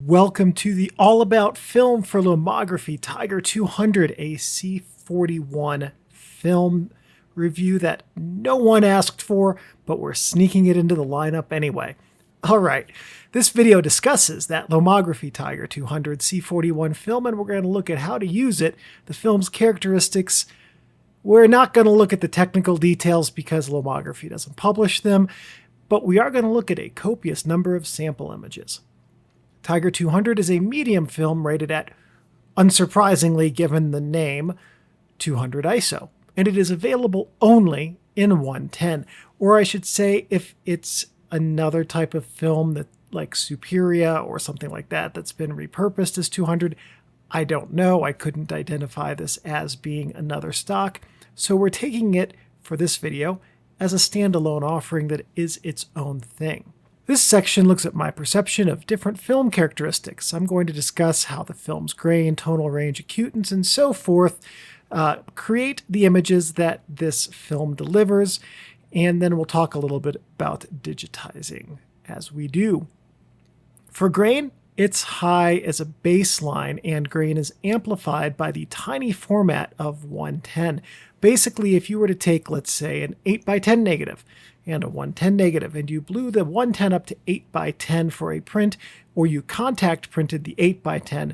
Welcome to the All About Film for Lomography Tiger 200, a C41 film review that no one asked for, but we're sneaking it into the lineup anyway. All right, this video discusses that Lomography Tiger 200 C41 film, and we're going to look at how to use it, the film's characteristics. We're not going to look at the technical details because Lomography doesn't publish them, but we are going to look at a copious number of sample images. Tiger 200 is a medium film rated at, unsurprisingly given the name, 200 ISO, and it is available only in 110, or I should say if it's another type of film that like Superia or something like that that's been repurposed as 200. I don't know. I couldn't identify this as being another stock, so we're taking it for this video as a standalone offering that is its own thing. This section looks at my perception of different film characteristics. I'm going to discuss how the film's grain, tonal range, acutance, and so forth create the images that this film delivers, and then we'll talk a little bit about digitizing as we do. For grain, it's high as a baseline, and grain is amplified by the tiny format of 110. Basically, if you were to take, let's say, an 8x10 negative and a 110 negative, and you blew the 110 up to 8x10 for a print, or you contact printed the 8x10,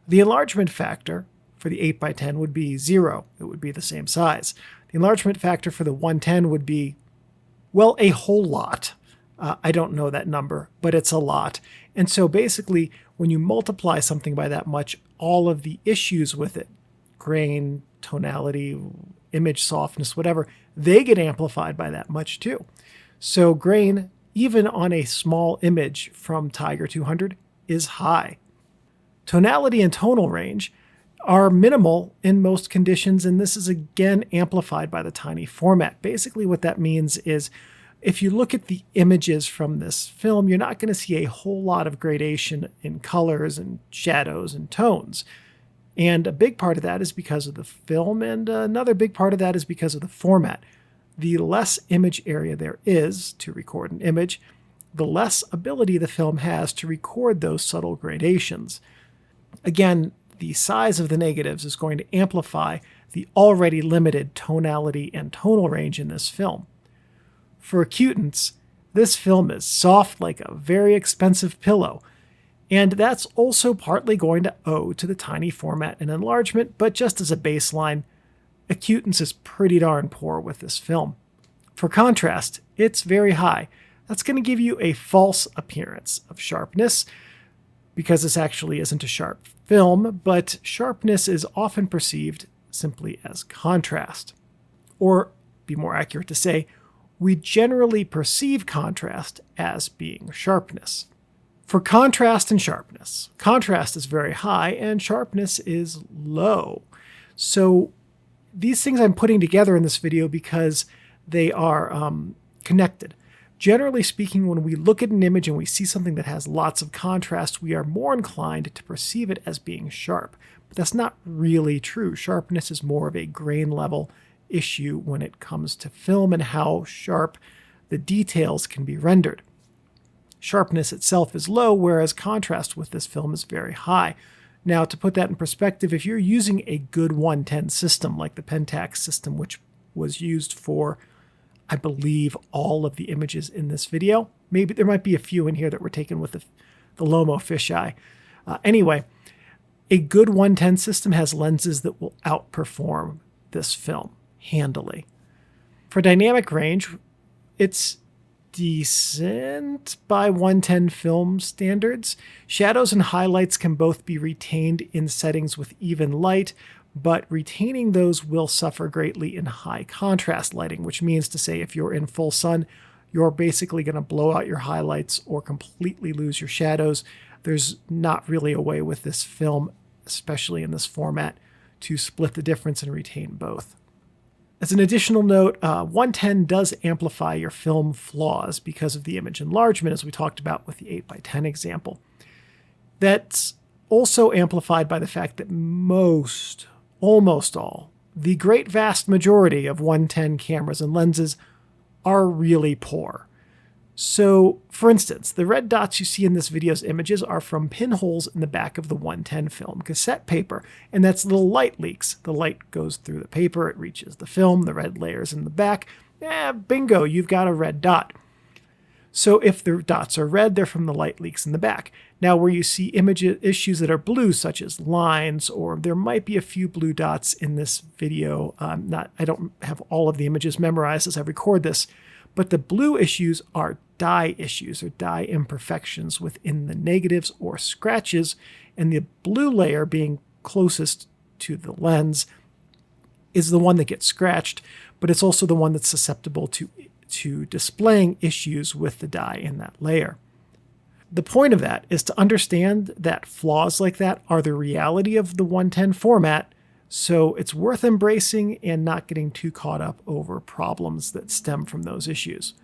the enlargement factor for the 8x10 would be 0. It would be the same size. The enlargement factor for the 110 would be, well, a whole lot. I don't know that number, but it's a lot. And so basically, when you multiply something by that much, all of the issues with it, grain, tonality, image softness, whatever, they get amplified by that much too. So grain, even on a small image from Tiger 200, is high. Tonality and tonal range are minimal in most conditions, and this is again amplified by the tiny format. Basically what that means is if you look at the images from this film, you're not going to see a whole lot of gradation in colors and shadows and tones. And a big part of that is because of the film, and another big part of that is because of the format. The less image area there is to record an image, the less ability the film has to record those subtle gradations. Again, the size of the negatives is going to amplify the already limited tonality and tonal range in this film. For acutance, this film is soft like a very expensive pillow, and that's also partly going to owe to the tiny format and enlargement, but just as a baseline, acutance is pretty darn poor with this film. For contrast, it's very high. That's going to give you a false appearance of sharpness, because this actually isn't a sharp film, but sharpness is often perceived simply as contrast. Or, be more accurate to say, we generally perceive contrast as being sharpness. For contrast and sharpness, contrast is very high and sharpness is low. So these things I'm putting together in this video because they are connected. Generally speaking, when we look at an image and we see something that has lots of contrast, we are more inclined to perceive it as being sharp. But that's not really true. Sharpness is more of a grain level issue when it comes to film and how sharp the details can be rendered. Sharpness itself is low, whereas contrast with this film is very high. Now, to put that in perspective, if you're using a good 110 system like the Pentax system, which was used for, I believe, all of the images in this video, maybe there might be a few in here that were taken with the Lomo fisheye. Anyway, a good 110 system has lenses that will outperform this film handily. For dynamic range, it's decent by 110 film standards. Shadows and highlights can both be retained in settings with even light, but retaining those will suffer greatly in high contrast lighting, which means to say if you're in full sun, you're basically going to blow out your highlights or completely lose your shadows. There's not really a way with this film, especially in this format, to split the difference and retain both. As an additional note, 110 does amplify your film flaws because of the image enlargement, as we talked about with the 8x10 example. That's also amplified by the fact that almost all, the great vast majority of 110 cameras and lenses are really poor. So, for instance, the red dots you see in this video's images are from pinholes in the back of the 110 film cassette paper, and that's little light leaks. The light goes through the paper, it reaches the film, the red layers in the back. Bingo, you've got a red dot. So if the dots are red, they're from the light leaks in the back. Now, where you see issues that are blue, such as lines, or there might be a few blue dots in this video. I don't have all of the images memorized as I record this, but the blue issues are dye issues or dye imperfections within the negatives or scratches, and the blue layer being closest to the lens is the one that gets scratched, but it's also the one that's susceptible to displaying issues with the dye in that layer. The point of that is to understand that flaws like that are the reality of the 110 format, so it's worth embracing and not getting too caught up over problems that stem from those issues.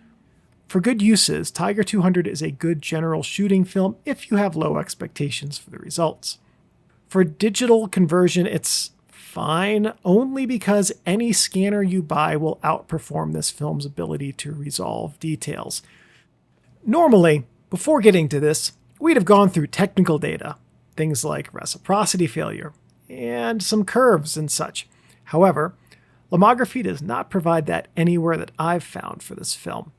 For good uses, Tiger 200 is a good general shooting film if you have low expectations for the results. For digital conversion, it's fine, only because any scanner you buy will outperform this film's ability to resolve details. Normally, before getting to this, we'd have gone through technical data, things like reciprocity failure, and some curves and such. However, Lomography does not provide that anywhere that I've found for this film.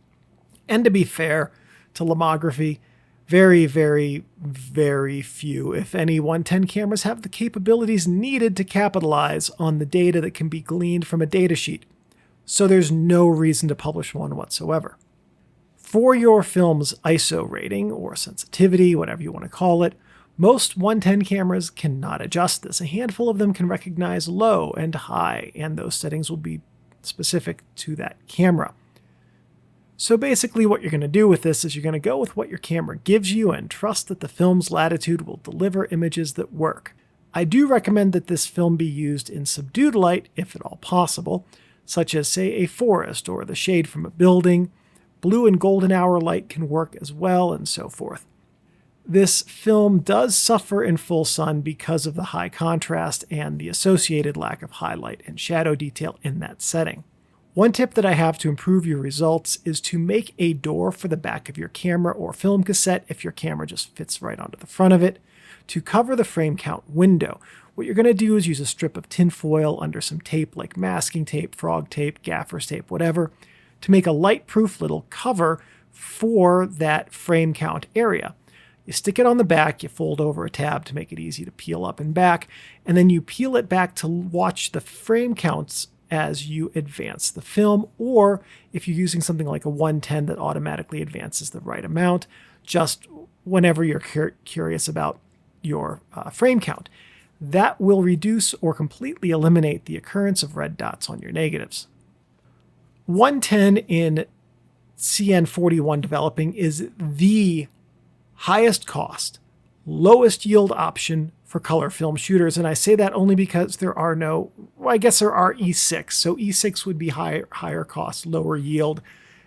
And to be fair to Lomography, very, very, very few, if any, 110 cameras have the capabilities needed to capitalize on the data that can be gleaned from a datasheet, so there's no reason to publish one whatsoever. For your film's ISO rating, or sensitivity, whatever you want to call it, most 110 cameras cannot adjust this. A handful of them can recognize low and high, and those settings will be specific to that camera. So basically what you're going to do with this is you're going to go with what your camera gives you and trust that the film's latitude will deliver images that work. I do recommend that this film be used in subdued light if at all possible, such as say a forest or the shade from a building. Blue and golden hour light can work as well, and so forth. This film does suffer in full sun because of the high contrast and the associated lack of highlight and shadow detail in that setting. One tip that I have to improve your results is to make a door for the back of your camera or film cassette if your camera just fits right onto the front of it, to cover the frame count window. What you're going to do is use a strip of tinfoil under some tape like masking tape, frog tape, gaffer's tape, whatever, to make a light-proof little cover for that frame count area. You stick it on the back, you fold over a tab to make it easy to peel up and back, and then you peel it back to watch the frame counts as you advance the film, or if you're using something like a 110 that automatically advances the right amount, just whenever you're curious about your frame count. That will reduce or completely eliminate the occurrence of red dots on your negatives. 110 in CN41 developing is the highest cost, lowest yield option for color film shooters, and I say that only because there are I guess there are E6, so E6 would be higher cost, lower yield.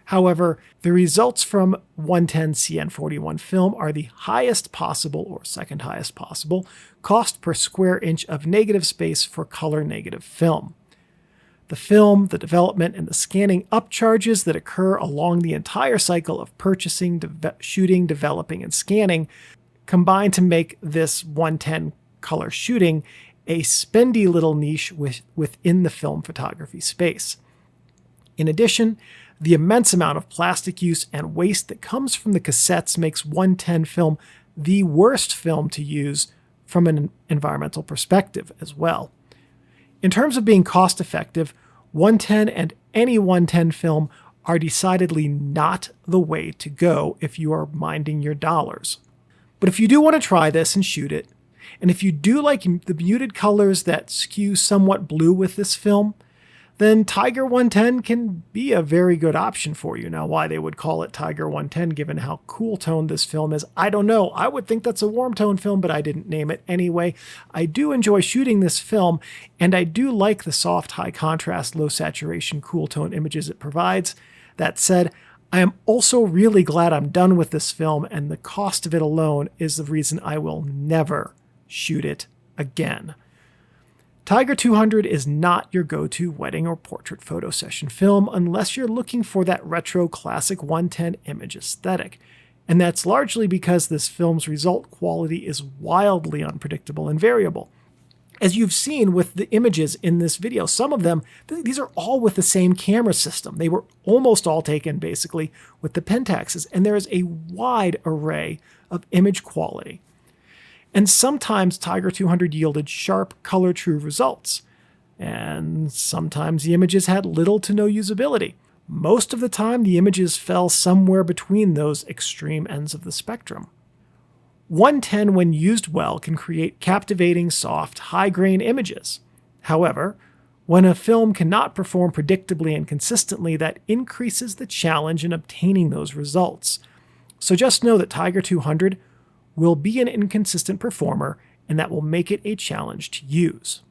However, the results from 110 CN41 film are the highest possible, or second highest possible, cost per square inch of negative space for color negative film. The film, the development, and the scanning upcharges that occur along the entire cycle of purchasing, shooting, developing, and scanning combine to make this 110 color shooting a spendy little niche within the film photography space. In addition, the immense amount of plastic use and waste that comes from the cassettes makes 110 film the worst film to use from an environmental perspective as well. In terms of being cost effective, 110 and any 110 film are decidedly not the way to go if you are minding your dollars. But if you do want to try this and shoot it, and if you do like the muted colors that skew somewhat blue with this film, then Tiger 110 can be a very good option for you. Now, why they would call it Tiger 110 given how cool toned this film is, I don't know. I would think that's a warm tone film, but I didn't name it anyway. I do enjoy shooting this film, and I do like the soft, high contrast, low saturation, cool tone images it provides. That said, I am also really glad I'm done with this film, and the cost of it alone is the reason I will never shoot it again. Tiger 200 is not your go-to wedding or portrait photo session film unless you're looking for that retro classic 110 image aesthetic. And that's largely because this film's result quality is wildly unpredictable and variable. As you've seen with the images in this video, some of them, these are all with the same camera system. They were almost all taken basically with the Pentaxes, and there is a wide array of image quality. And sometimes Tiger 200 yielded sharp, color-true results, and sometimes the images had little to no usability. Most of the time, the images fell somewhere between those extreme ends of the spectrum. 110, when used well, can create captivating, soft, high-grain images. However, when a film cannot perform predictably and consistently, that increases the challenge in obtaining those results. So just know that Tiger 200 will be an inconsistent performer, and that will make it a challenge to use.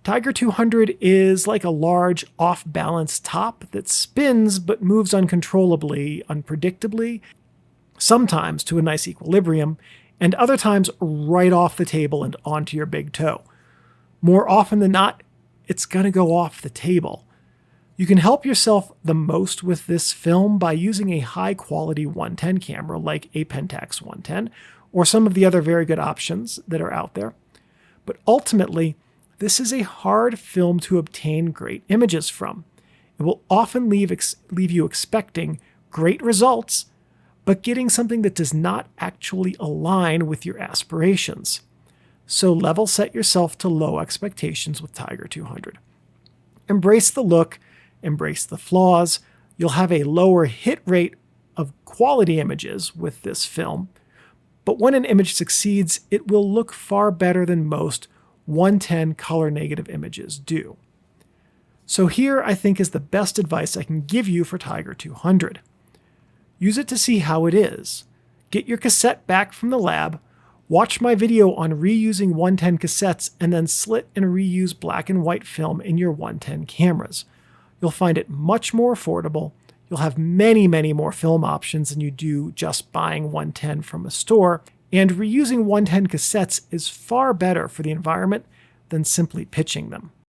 Tiger 200 is like a large, off-balance top that spins but moves uncontrollably, unpredictably, sometimes to a nice equilibrium, and other times right off the table and onto your big toe. More often than not, it's going to go off the table. You can help yourself the most with this film by using a high-quality 110 camera like a Pentax 110 or some of the other very good options that are out there. But ultimately, this is a hard film to obtain great images from. It will often leave you expecting great results, but getting something that does not actually align with your aspirations. So level set yourself to low expectations with Tiger 200. Embrace the look, embrace the flaws. You'll have a lower hit rate of quality images with this film, but when an image succeeds, it will look far better than most 110 color negative images do. So here I think is the best advice I can give you for Tiger 200. Use it to see how it is. Get your cassette back from the lab, watch my video on reusing 110 cassettes, and then slit and reuse black and white film in your 110 cameras. You'll find it much more affordable. You'll have many, many more film options than you do just buying 110 from a store, and reusing 110 cassettes is far better for the environment than simply pitching them.